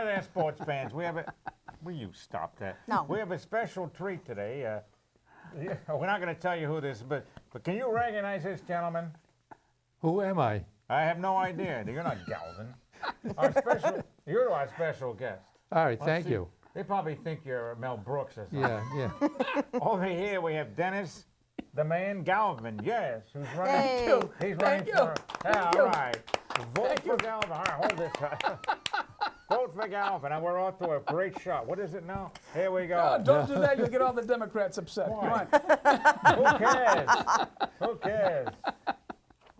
Hi there, sports fans. We have a. Will you stop that? No. We have a special treat today. We're not going to tell you who this is, but can you recognize this gentleman? Who am I? I have no idea. You're not Galvin. You're our special guest. All right, thank you. They probably think you're Mel Brooks or something. Yeah. Over here we have Dennis, the man Galvin. Yes, who's running. Hey. He's running for. Yeah, all right. Vote for Galvin. All right, hold this. Vote for Galvin, and we're off to a great shot. What is it now? Here we go. Don't do that. You'll get all the Democrats upset. Why? Come on. Who cares? Who cares?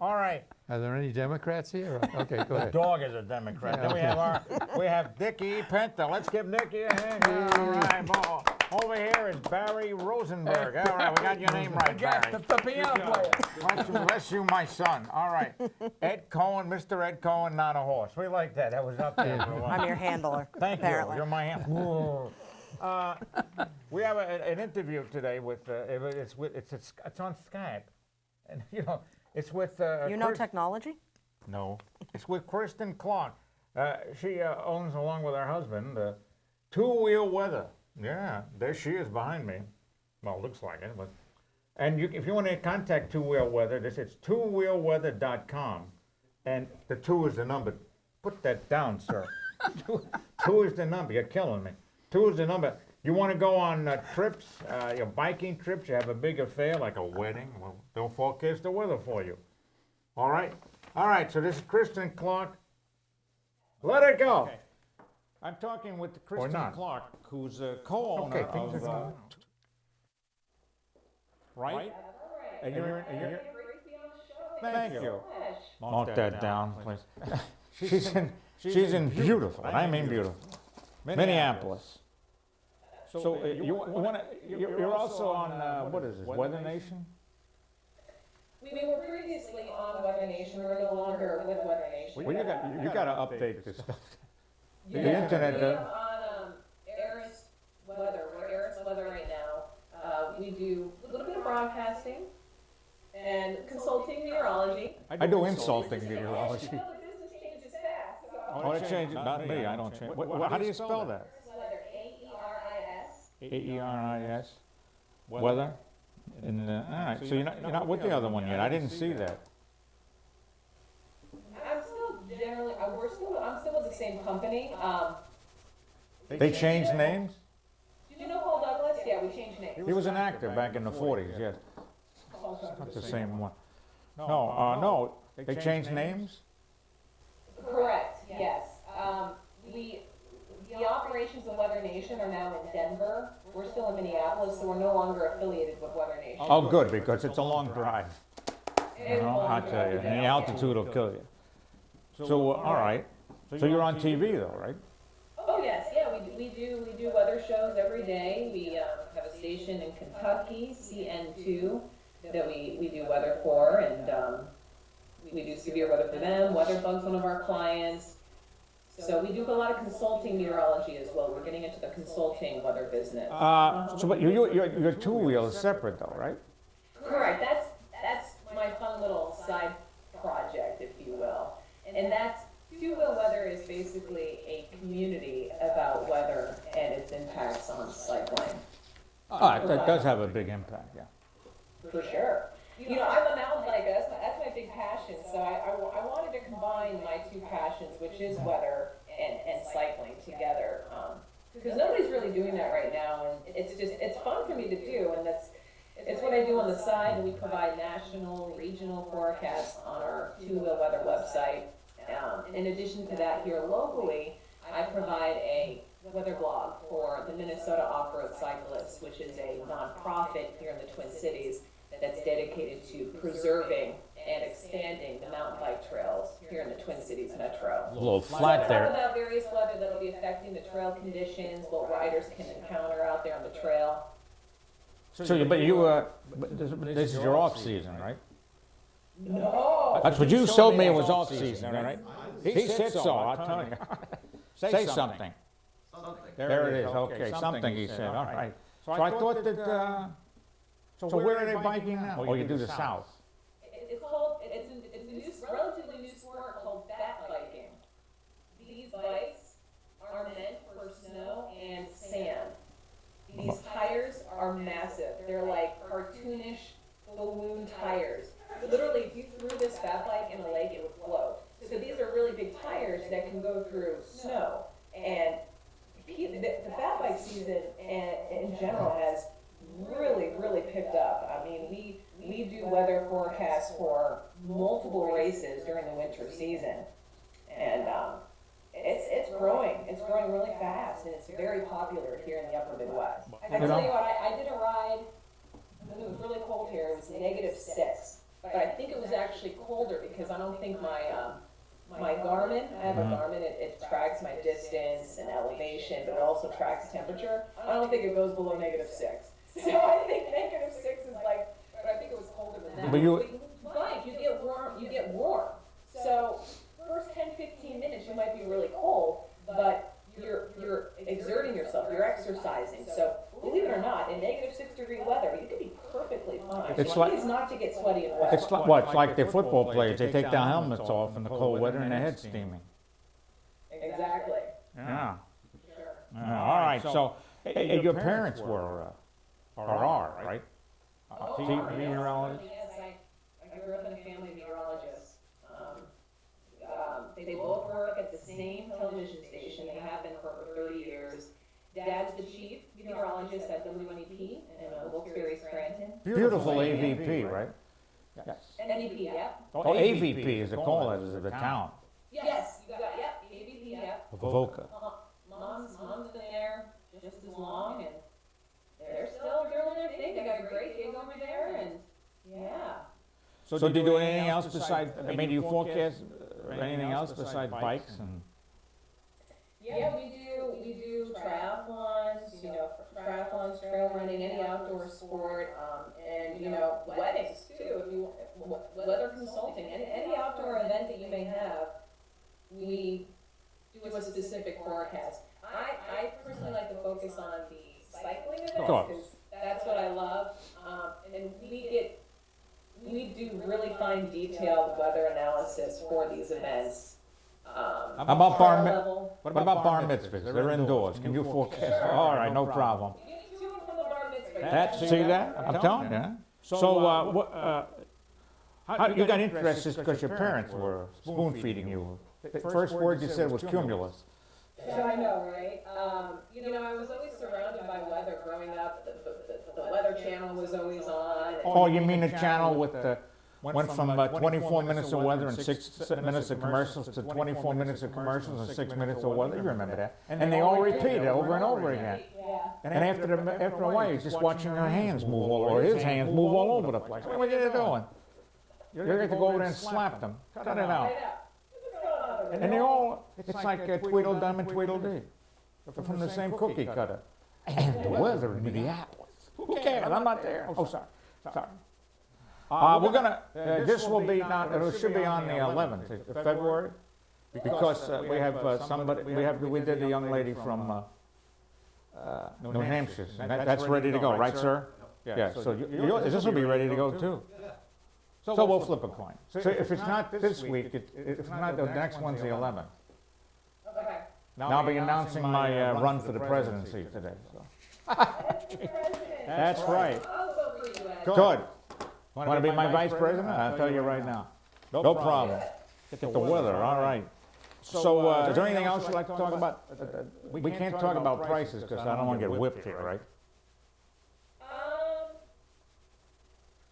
All right. Are there any Democrats here? Okay, go The ahead. dog is a Democrat. Yeah, Then we have Niki Penta. Let's give Niki a hand. All right. Over here is Barry Rosenberg. All right, we got your name right, Barry. The piano player. Bless you, my son. All right. Ed Cohen, Mr. Ed Cohen, not a horse. We like that. That was up there for a while. I'm your handler. Thank apparently. you. You're my handler. We have an interview today with it's on Skype, and it's with You know technology? No, it's with Kristin Clark. She owns, along with her husband, Two Wheel Weather. Yeah, there she is behind me. Well, it looks like it. But, and if you want to contact Two Wheel Weather, it's twowheelweather.com, and the 2 is the number. Put that down, sir. two is the number. You're killing me. 2 is the number. You want to go on trips, your biking trips, you have a big affair like a wedding, well, they'll forecast the weather for you. All right? All right, so this is Kristin Clark. Let it go. Okay. I'm talking with Kristin Clark, who's a co-owner of... Right? And you're thank you. Mark that down, please. She's in beautiful, I mean beautiful, Minneapolis. So you're also on, what is this, Weather Nation? We were previously on Weather Nation. We're no longer with Weather Nation. Well, you got to update this stuff. The Yeah, internet. we're on Eris Weather. We're Eris Weather right now. We do a little bit of broadcasting and consulting meteorology. I do insulting meteorology. You know, the business changes fast. So. Oh, it changes. Not me. I don't change. How do you spell that? Weather, A-E-R-I-S. A-E-R-I-S. Weather. And all right. So you're not with the other one yet. I didn't see that. I'm still generally. I'm still with the same company. They changed names. Do you know Paul Douglas? Yeah, we changed names. He was an actor back in the 40s. Yes. Not the same one. No. They changed names. Correct. Yes. The operations of Weather Nation are now in Denver. We're still in Minneapolis, so we're no longer affiliated with Weather Nation. Oh, good, because it's a long drive. I'll tell you, and the altitude will kill you. So, all right. So you're on TV, though, right? Oh yes, yeah, we do weather shows every day. We have a station in Kentucky, CN2, that we do weather for, and we do severe weather for them. Weather Bug's one of our clients. So we do a lot of consulting meteorology as well. We're getting into the consulting weather business. But your two-wheel is separate, though, right? Correct. That's my fun little side project, if you will. And that's Two Wheel Weather is basically a community about weather and its impacts on cycling. That does have a big impact, yeah. For sure. You know, I'm a mountain biker. That's my big passion. So I wanted to combine my two passions, which is weather and cycling together. Because nobody's really doing that right now, and it's fun for me to do, and it's what I do on the side. And we provide national, regional forecasts on our Two Wheel Weather website. In addition to that, here locally, I provide a weather blog for the Minnesota Off-Road Cyclists, which is a nonprofit here in the Twin Cities that's dedicated to preserving and expanding the mountain bike trails here in the Twin Cities metro. A little flat there. there. Talk about various weather that will be affecting the trail conditions, what riders can encounter out there on the trail. This is your off season, right? No. That's what you showed me. It was off season, right? He said so. I'll tell you. Say something. There it is. Okay, something he said. All right. So I thought that. So where are they biking now? Oh, you do the south. It's a relatively new sport called fat biking. These bikes are meant go through snow. And the fat bike season in general has really picked up. I mean, we do weather forecasts for multiple races during the winter season, and it's growing. It's growing really fast, and it's very popular here in the Upper Midwest. I tell you what, I did a ride when it was really cold here. It was -6, but I think it was actually colder because I don't think my Garmin, I have a Garmin, it tracks my distance and elevation, but it also tracks temperature. I don't think it goes below -6. So I think -6 is like, but I think it was colder than that. But you get warm. So first 10-15 minutes you might be really cold, but you're exerting yourself, you're exercising. So believe it or not, in -6-degree weather, you could be perfectly fine. It's One like- is not to get sweaty and wet. It's like the football players, they take their helmets off in the cold weather and their head's steaming. Exactly. Yeah. Sure. All right, so your parents were, or are, right? Meteorologists? Yes, I grew up in a family of meteorologists. They both work at the same television station. They have been for over 30 years. Dad's the chief meteorologist at WNEP in Wilkes-Barre, Scranton. Beautiful AVP, right? Yes. NEP, yep. Oh, AVP is the call letters of the town. Yes, you got, yep, AVP, yep. Voca. Mom's been there just as long, and they're still doing their thing. They got a great gig over there, and yeah. So do you do anything else besides, I mean, do you forecast anything else besides bikes and? Yeah, we do triathlons, triathlons, trail running, any outdoor sport, and, weddings too, if you, weather consulting, any outdoor event that you may have, we do a specific forecast. I personally like to focus on the cycling events, because that's what I love, and we do really fine detailed weather analysis for these events. What about bar mitzvahs? They're indoors. Can you forecast? All right, no problem. You can do it from the bar mitzvah. See that? I'm telling you. So, how you got interested because your parents were spoon feeding you. The first word you said was cumulus. I know, right? I was always surrounded by weather growing up. The Weather Channel was always on. Oh, you mean the channel with the, went from 24 minutes of weather and 6 minutes of commercials to 24 minutes of commercials and 6 minutes of weather? You remember that? And they all repeat it over and over again. Yeah. And after a while, you're just watching your hands move or his hands move all over the place. What are you doing? You're going to go over there and slap them. Cut it out. And they all, it's like Tweedledum and Tweedledee. They're from the same cookie cutter. And the weather in Minneapolis. Who cares? I'm not there. Oh, sorry. We're gonna, this will be not, it should be on the 11th of February, because we have somebody, we did the young lady from New Hampshire. That's ready to go, right, sir? Yeah, so this will be ready to go too. So we'll flip a coin. So if it's not this week, if not, the next one's the 11th. Okay. Now I'll be announcing my run for the presidency today. So. That's right. I'll vote for you, Ed. Good. Want to be my vice president? I'll tell you right now. No problem. Get the weather, all right. So is there anything else you'd like to talk about? We can't talk about prices because I don't want to get whipped here, right?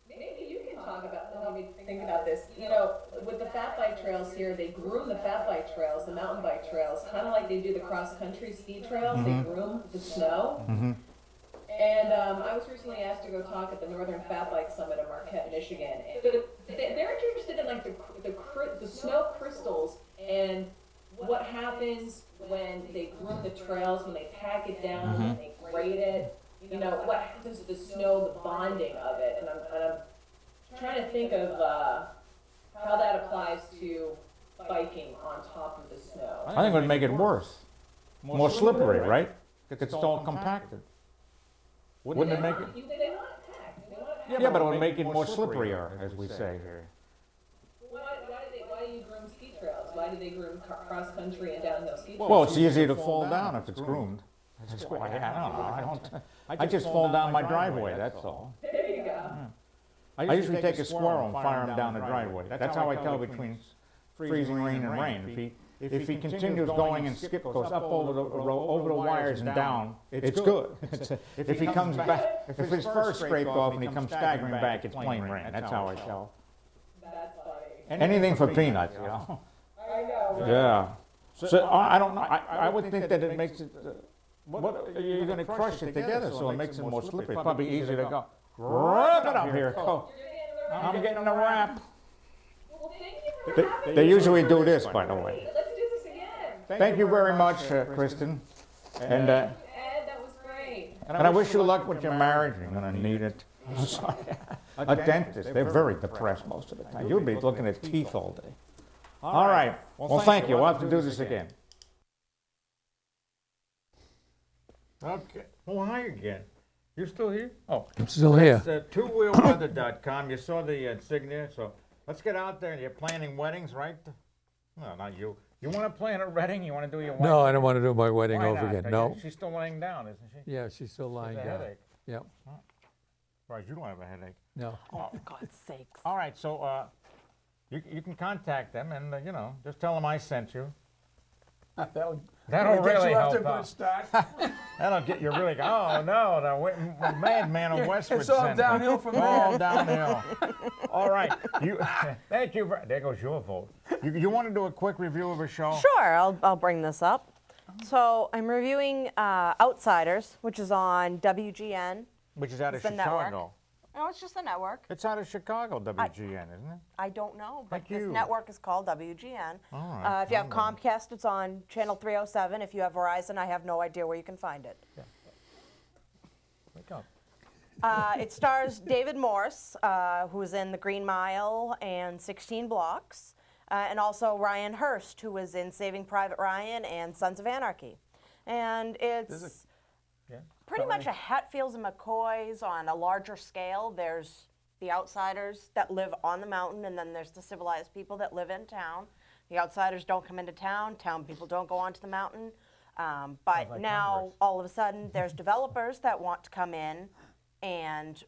Maybe you can talk about, let me think about this. With the fat bike trails here, they groom the fat bike trails, the mountain bike trails, kind of like they do the cross-country ski trails. They groom the snow. And I was recently asked to go talk at the Northern Fat Bike Summit in Marquette, Michigan. They're interested in like the snow crystals and what happens when they groom the trails, when they pack it down, when they grade it. What happens to the snow, the bonding of it. And I'm trying to think of how that applies to biking on top of the snow. I think it would make it worse. More slippery, right? It's all compacted. Wouldn't it make it? They want it packed. Yeah, but it would make it more slipperier, as we say here. Why do you groom ski trails? Why do they groom cross-country and downhill ski trails? Well, it's easier to fall down if it's groomed. That's why, I don't know. I just fall down my driveway, that's all. There you go. I usually take a squirrel and fire him down the driveway. That's how I tell between freezing rain and rain. if he continues going and goes up over the wires and down, it's good. If he comes back, if his first scrape off and he comes staggering back, it's plain rain. That's how I tell. That's funny. Anything for peanuts, you know. I know. Yeah. So I don't know. I would think that it makes it. What you're going to crush it together, so it makes it more slippery. It's probably easier to go. Wrap it up here. Go. I'm getting a wrap. Well, thank you for having me. They usually do this, by the way. Let's do this again. Thank you very much, Kristin. And Ed, that was great. I wish you luck with your marriage. You're going to need it. A dentist. They're very depressed most of the time. You'll be looking at teeth all day. All right. Well, thank you. We'll have to do this again. Okay. Oh, hi again. You still here? Oh, I'm still here. it's twowheelweather.com. You saw the insignia, so let's get out there. You're planning weddings, right? No, not you. You want to plan a wedding? You want to do your wedding? No, I don't want to do my wedding Why over not? again. No. She's still laying down, isn't she? Yeah, she's still lying She's a down. headache. Yep. Right, you don't have a headache. No. For God's sakes. All right, so you can contact them and, you know, just tell them I sent you. That'll That'll get really you off help to a out. good start. That'll get you really, oh no, the madman of Westwood It's all sent me. downhill from All there. downhill. All right, thank you. There goes your vote. You want to do a quick review of a show? Sure, I'll bring this up. So I'm reviewing Outsiders, which is on WGN. Which is out of It's the network. Chicago. No, it's just a network. It's out of Chicago, WGN, isn't it? I don't know, but Thank this you. network is called WGN. All right, If you have Comcast, it's on channel 307. If you have Verizon, I have no idea where you can find it. Wake up. It stars David Morse, who is in The Green Mile and 16 Blocks, and also Ryan Hurst, who was in Saving Private Ryan and Sons of Anarchy. And it's pretty much a Hatfields and McCoys on a larger scale. There's the outsiders that live on the mountain, and then there's the civilized people that live in town. The outsiders don't come into town. Town people don't go onto the mountain. But like now, Congress. all of a sudden, there's developers that want to come in and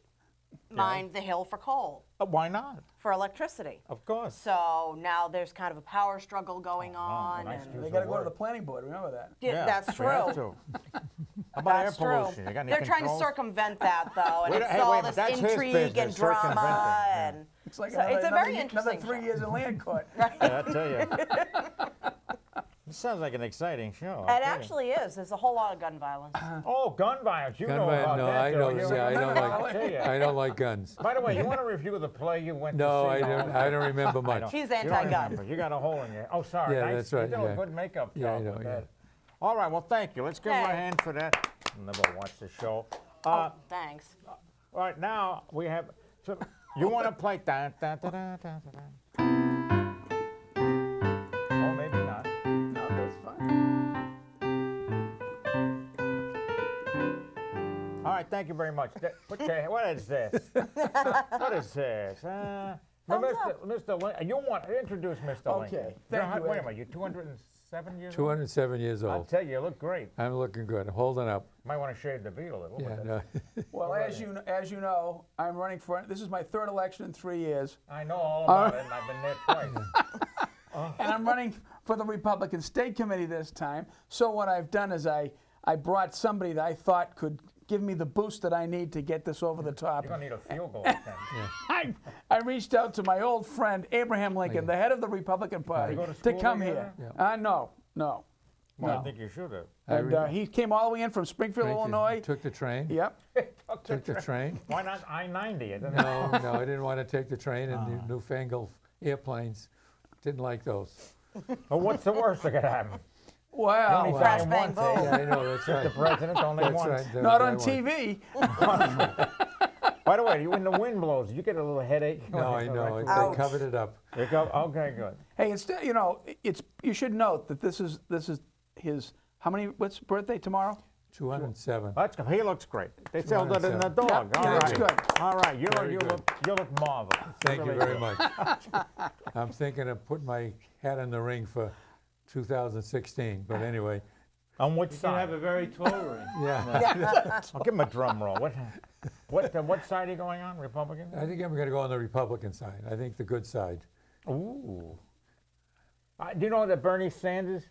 mine the hill for coal, Why not? for electricity. Of course. So now there's kind of a power struggle going on. nice and to- They got to go to the planning board. Remember that. yeah, that's we have true. to. How about air That's true. pollution? You got any They're trying to controls? circumvent that, though, and Wait, it's hey, all wait, this that's his intrigue business, and drama, circumventing, yeah. and It's like so it's a very another interesting 3 show. years in land court. Yeah, I tell you. This sounds like an exciting show. It actually is. There's a whole lot of gun violence. Oh, gun violence. You Gun know violence, about no, that, I don't don't. you? Yeah, I don't I'll like. tell you. I don't like guns. By the way, you want to review the play you went No, to see? I don't remember much. He's You don't anti-gun. remember. You got a hole in your. Oh, sorry. Yeah, nice. that's right, You did yeah. a good makeup job Yeah, I know, with yeah. that. All right. Well, thank you. Let's give her a Hey. hand for that. I'll never watch the show. Oh, thanks. All right. Now we have. So you want to play? Da, da, da, da, da, da. Oh, maybe not. No, that's fine. All right, thank you very much. What is this? What is this? Mr. You want to introduce Mr. Lincoln? Okay, thank you, Wait a Ed. minute, you're 207 years old? 207 years I'll old. tell you, you look great. I'm looking good. I'm holding up. Might want to shave the beard a little. Yeah. but No. Well, as you know, I'm running for. This is my third election in 3 years, I know all about it, and I've been there twice. and I'm running for the Republican State Committee this time. So what I've done is I brought somebody that I thought could give me the boost that I need to get this over the top. You're going to need a field goal then. I reached out to my old friend Abraham Lincoln, the head of the Republican Party, go to to school come here. together? No. Well, No. I think you should have. And he came all the way in from Springfield, Illinois. Took the train. Yep. Took the train. Why not I-90? Isn't it? No, no, I didn't want to take the train and the newfangled airplanes. Didn't like those. Well, what's the worst that could happen? Wow. Only Crash, flying bang, once, eh? boom. Yeah, I know, that's right. The president only That's once. right. Not that on one. TV. By the way, when the wind blows, you get a little headache. No, I know. They Ouch. covered it up. You go, okay, good. Hey, instead, you should note that this is his. What's birthday tomorrow? 207. He looks great. They sell that in the 207. dog. Yeah, All he looks right. good. All right, you Very good. look marvelous. Thank you Really very good. much. I'm thinking of putting my hat in the ring for 2016, but anyway, On which You side? have a very tall ring. yeah. I'll give him a drum roll. What side are you going on? Republican? I think I'm going to go on the Republican side. I think the good side. Ooh. Do you know that Bernie Sanders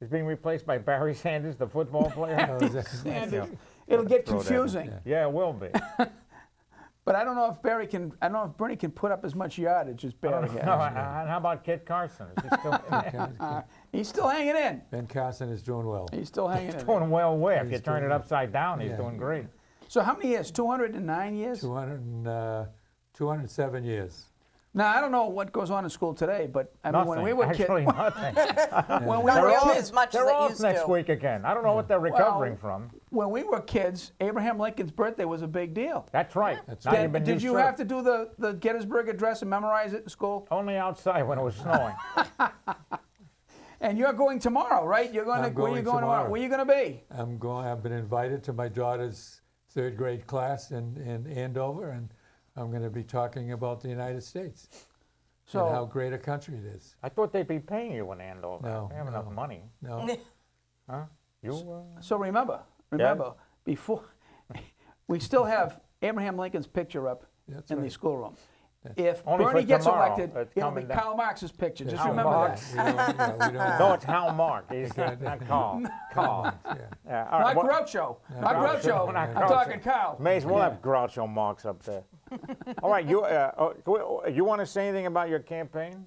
is being replaced by Barry Sanders, the football player? Oh, is that- Sanders. It'll get Throw that in. confusing. Yeah, it will be. But I don't know if Bernie can put up as much yardage as Barry has. No, and how about Kit Carson? Is he still in there? He's still hanging in. Ben Carson is doing well. He's still hanging in. Doing well where? If you He's turn doing it well. upside down, he's Yeah. doing great. So how many years? 209 years? 207 years. Now, I don't know what goes on in school today, but I mean, when Nothing. we were kids, Actually, nothing. when we Not were really kids, as much as They're it off used next to. week again. I don't know what they're recovering from. when we were kids, Abraham Lincoln's birthday was a big deal. That's right. That's Now right. you've been Did you usurped. have to do the Gettysburg Address and memorize it in school? Only outside when it was snowing. And you're going tomorrow, right? You're going I'm to where you going going tomorrow? tomorrow. Where you going to be? I've been invited to my daughter's 3rd grade class in Andover, and I'm going to be talking about the United States and how So great a country it is. I thought they'd be paying you in Andover. No, They have enough no. money. No, Huh? You? so remember, before we still have Abraham Lincoln's picture up That's in the right. schoolroom. If Only for Bernie gets tomorrow. elected, It's it'll be coming down. Karl Marx's picture. Just Hal remember Marx. that. we don't No, it's Hal Mark. He's Okay. not Carl. Carl. yeah. Yeah, all right. Not Well, Groucho. Not Groucho, Groucho. not I'm Groucho. talking Carl. Mays, we'll have Groucho Marx up there. All right, you want to say anything about your campaign?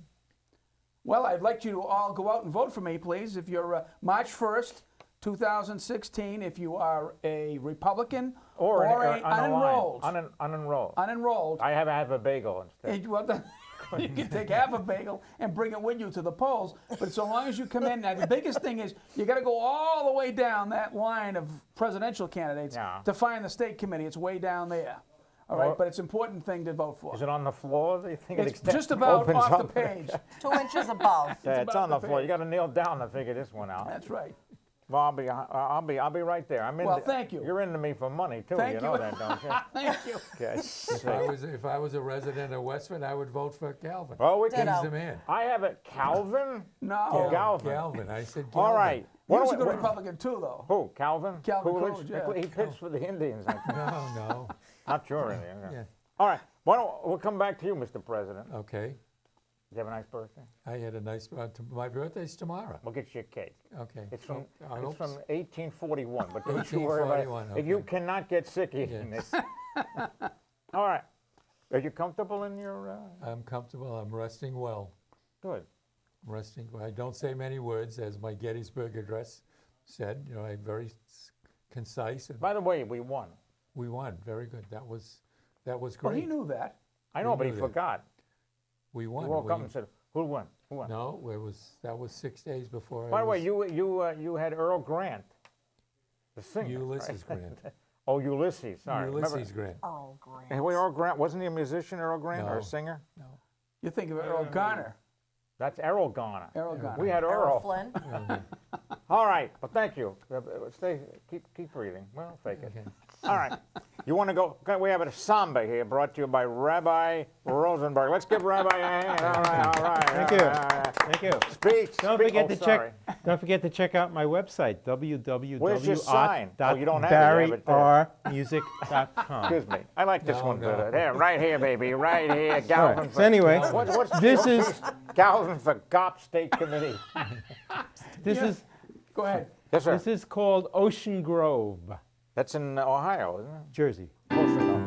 Well, I'd like you to all go out and vote for me, please. If you're March 1st, 2016, if you are a Republican or a unenrolled, Unenrolled. I have a bagel instead. and you can take half a bagel and bring it with you to the polls. But so long as you come in, now the biggest thing is you got to go all the way down that line of presidential candidates Yeah. to find the state committee. It's way down there. All right, Well, but it's an important thing to vote for. Is it on the floor? Do you think It's it just about opens off the up? page. 2 inches above. Yeah, it's about on the the floor. page. You got to kneel down to figure this one out. That's right. Well, I'll be right there. I'm in. Well, thank you. You're into me for money too. Thank you know you. that, don't you? Thank you. Yes. If I was a resident of Westford, I would vote for Galvin. Well, we He's can. Ditto. the man. I have it. Calvin. No. Oh, Galvin. Galvin. I said Galvin. All right. He was a do good we- Republican too, though. Who? Calvin? Calvin Coolidge? Coolidge, yeah. He pitched for the Indians. I think. No. Not your Indians. Yeah. All right. Why don't we'll come back to you, Mr. President? Okay. Did you have a nice birthday? I had a nice. My birthday's tomorrow. We'll get you a cake. Okay. It's from I it's hope from so. 1841, but don't you worry about it. 1841, If you okay. cannot get sick eating Yes. this. All right. Are you comfortable in your? I'm comfortable. I'm resting well. Good. Resting. I don't say many words, as my Gettysburg Address said. You know, I'm very concise, and By the way, we won. we won. Very good. That was great. Well, he knew that. I know, but he knew that. forgot. We He won. woke up We- and said, "Who won? Who won?" No, that was 6 days before. By I the way, was you had Earl Grant, the singer. Ulysses right? Grant. Oh, Ulysses. Sorry. Ulysses Grant. Oh, great. Hey, wait, Earl Grant wasn't he a musician? Earl Grant or No. a singer? You think of Earl Garner. That's Errol Garner. Errol Garner. We had Errol Earl. Flynn. All right. Well, thank you. Keep breathing. Well, fake it. All right. You want to go? Okay, we have a samba here brought to you by Rabbi Rosenberg. Let's give Rabbi a hand. All right. Thank you. Thank you. Speak. Don't speak. forget Oh, to sorry. Don't forget to check out my website Where's your sign? Oh, you don't have it. You have it there. barryrmusic.com. Excuse me. I like this No, one no. better. There, right here, baby. Right here. All Galvin. right. So anyway, What's this is Galvin for GOP State Committee. this Yeah. is Go ahead. Yes, sir. this is called Ocean Grove, That's in Ohio, isn't it? Jersey. Close enough.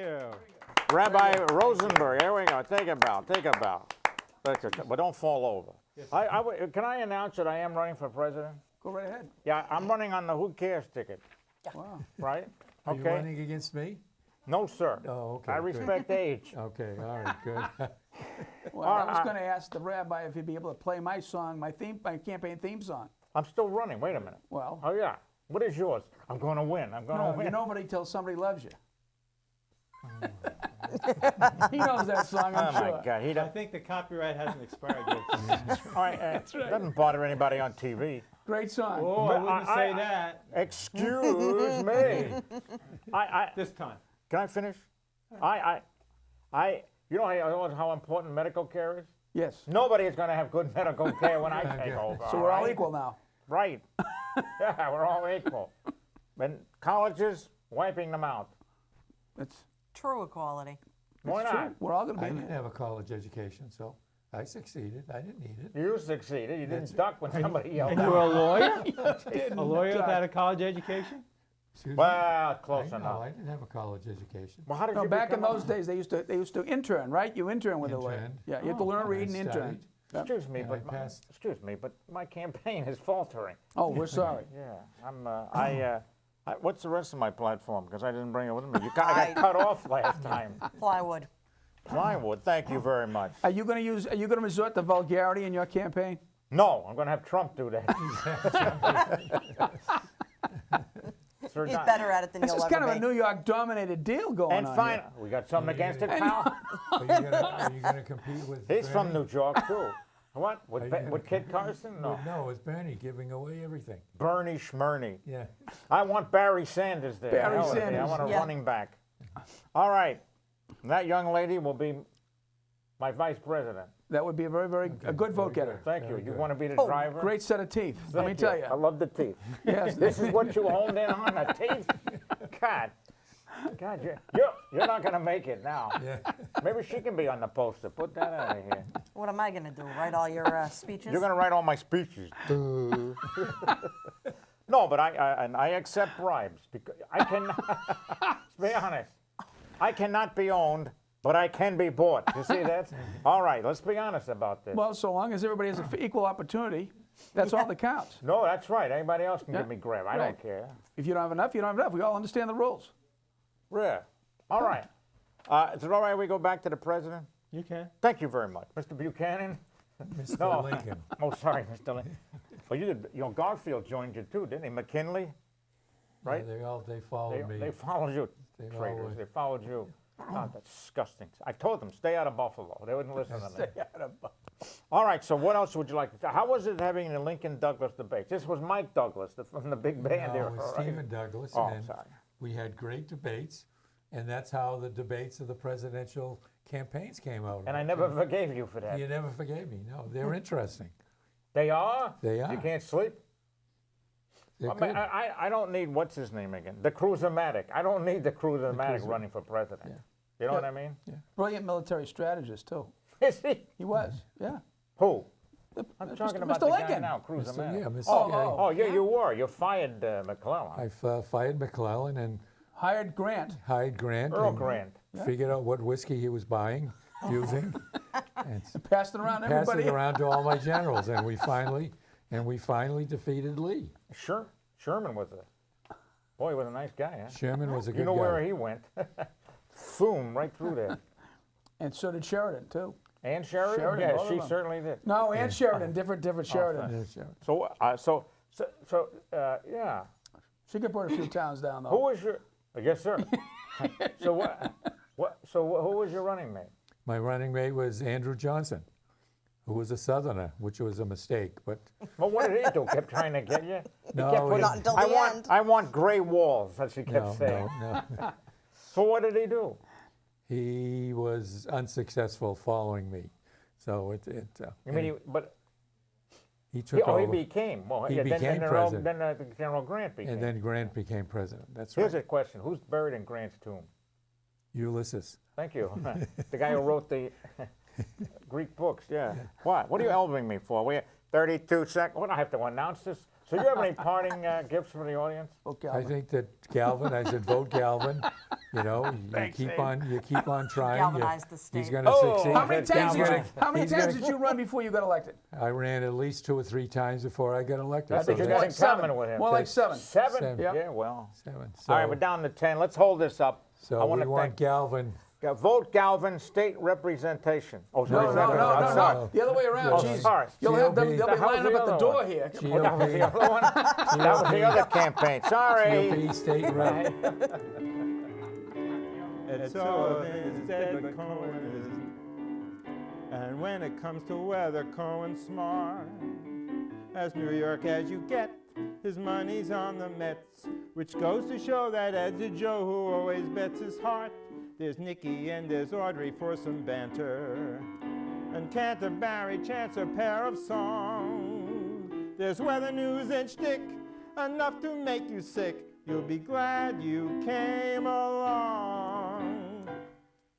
you. Rabbi Rosenberg, here we go. Take a bow. Take a bow. But don't fall over. Can I announce that I am running for president? Go right ahead. Yeah, I'm running on the Who Cares ticket. Wow. Right? Are you running against me? No, sir. Oh, okay. I good. respect age. Okay, all right, good. Well, I was going to ask the rabbi if he'd be able to play my song, my campaign theme song. I'm still running. Wait a minute. Well, Oh, yeah. What is yours? I'm going to win. I'm going to no, win. you're nobody till somebody loves you. He knows that song, I'm Oh, sure. my God. He I doesn't, think the copyright hasn't expired yet. all right, doesn't bother anybody on TV. Great song. Oh, I wouldn't say that Excuse me. this time. Can I finish? You know how important medical care is? Yes. Nobody is going to have good medical care when I take over. So we're all right? equal now. Right. Yeah, we're all equal. And colleges, wiping them out. It's True equality. Why true. not? We're all going to I be didn't have a college education, so I succeeded. I didn't need it. You succeeded. You didn't duck when somebody yelled And out. you're a lawyer? didn't A lawyer duck. without a college education? Excuse me? Well, close I know, enough. I didn't have a college education. Well, how did No, you back in become those days, they used to intern, right? You intern with a lawyer. Interned. Yeah, you have to learn to read and I intern. studied. Yep. Excuse me, And but I passed. excuse me, but my campaign is faltering. Oh, we're sorry. Yeah, what's the rest of my platform? Because I didn't bring it with me. I got cut off last time. Plywood. Plywood. Thank you very much. Are you going to resort to vulgarity in your campaign? No, I'm going to have Trump do that. Sir He's Don- better at it than This you'll is ever kind of a be. New York dominated deal going And on fine, here. we got something against it, Are pal. Are you gonna compete with He's from Bernie? New York too. What? Are you gonna With Kit Carson? No. No, it's Bernie giving away everything. Bernie Schmerney. Yeah. I want Barry Sanders there. Barry Hell with me. I Sanders. want a Yeah. running back. All right. That young lady will be my vice president. That would be a a good vote getter. Thank you. Very You good. want to be the Oh, driver? great set of teeth. Let me Thank tell you. I you. love the teeth. Yes. This is what you honed in on, the teeth? God, you're not going to make it now. Yeah. Maybe she can be on the poster. Put that out of here. What am I going to do? Write all your speeches? You're going to write all my speeches. No, but I accept bribes because I cannot. Let's be honest. I cannot be owned, but I can be bought. You see that? All right, let's be honest about this. Well, so long as everybody has an equal opportunity, that's all that counts. No, that's right. Anybody else can Yeah, give me grab. I right. don't care. If you don't have enough, you don't have enough. We all understand the rules. Yeah. All right. Is it all right we go back to the president? You can. Thank you very much. Mr. Buchanan? Mr. No. Lincoln. Oh, sorry, Mr. Lincoln. Well, Garfield joined you too, didn't he? McKinley? Right? Yeah, they followed me. They followed you, They traitors. always- They followed you. God, that's disgusting. I told them, stay out of Buffalo. They wouldn't listen to me. All right, so what else would you like to tell? How was it having the Lincoln-Douglas debates? This was Mike Douglas from the big band No, era, it was right? Stephen Douglas. Oh, and sorry. we had great debates, and that's how the debates of the presidential campaigns came out. And I never forgave you for that. You never forgave me. No, they're interesting. They are? They You are. can't sleep? They're I, mean, good. I don't need, what's his name again? The Cruiser-matic. I don't need the Cruiser-matic Cruiser. running for president. Yeah. You know what I mean? Brilliant military strategist, too. Is he? He was, yeah. Who? I'm talking about Mr. the guy Lincoln. now, Cruiser-matic. Yeah, Mr. Oh, yeah, you were. You fired McClellan. I fired McClellan and Hired Grant. hired Grant. Earl and Grant. Figured out what whiskey he was buying, using, and Passed it around passed everybody. it around to all my generals, and we finally defeated Lee. Sure. Sherman was boy, he was a nice guy, huh? Sherman was a good You know guy. where he went. Boom, right through there. And so did Sheridan, too. And Sheridan? Sheridan, Yeah, both of she them. certainly did. No, and Sheridan, different Sheridan. Yeah, Sheridan. Yeah. She could put a few towns down, Who though. was your? Yes, sir. So who was your running mate? My running mate was Andrew Johnson, who was a Southerner, which was a mistake. But Well, what did he do? Kept trying to get you? No, kept putting, Not until I the want, end. I want gray walls, as he kept saying. no. So what did he do? He was unsuccessful following me. So I mean, he took he over. became. Well, He yeah, became then president. General Grant became. And then Grant became president. That's Here's right. a question: who's buried in Grant's tomb? Ulysses. Thank you. The guy who wrote the Greek books. Yeah. What? What are you elbowing me for? We have 32 seconds. What? I have to announce this. So do you have any parting gifts for the audience? Okay, I think that Galvin, I said vote Galvin. You know, you keep on trying. Galvanize the state. He's going to Oh. succeed. How many times, He's gonna- did you run before you got elected? I ran at least 2 or 3 times before I got elected. I think you that's got in common with him. More like 7. 7? Seven. Yep. Yeah, well. 7. All right, we're down to 10. Let's hold this up. So I want we to want thank Galvin. Vote Galvin, state representation. Oh, No, sorry, no. no. The other way around. Oh, Jeez. sorry. You'll have them. GOP. They'll be The hell's lining the up at the other door one? here. Oh, that was the other one? That was the other campaign. Sorry. GOP state rep. Ed Sullivan is dead, but Cohen isn't. And when it comes to weather, Cohen's smart. As New York as you get, his money's on the Mets, which goes to show that Ed's a Joe who always bets his heart. There's Niki and there's Audrey for some banter, and Canterbury chants a pair of songs. There's weather news and shtick, enough to make you sick. You'll be glad you came along.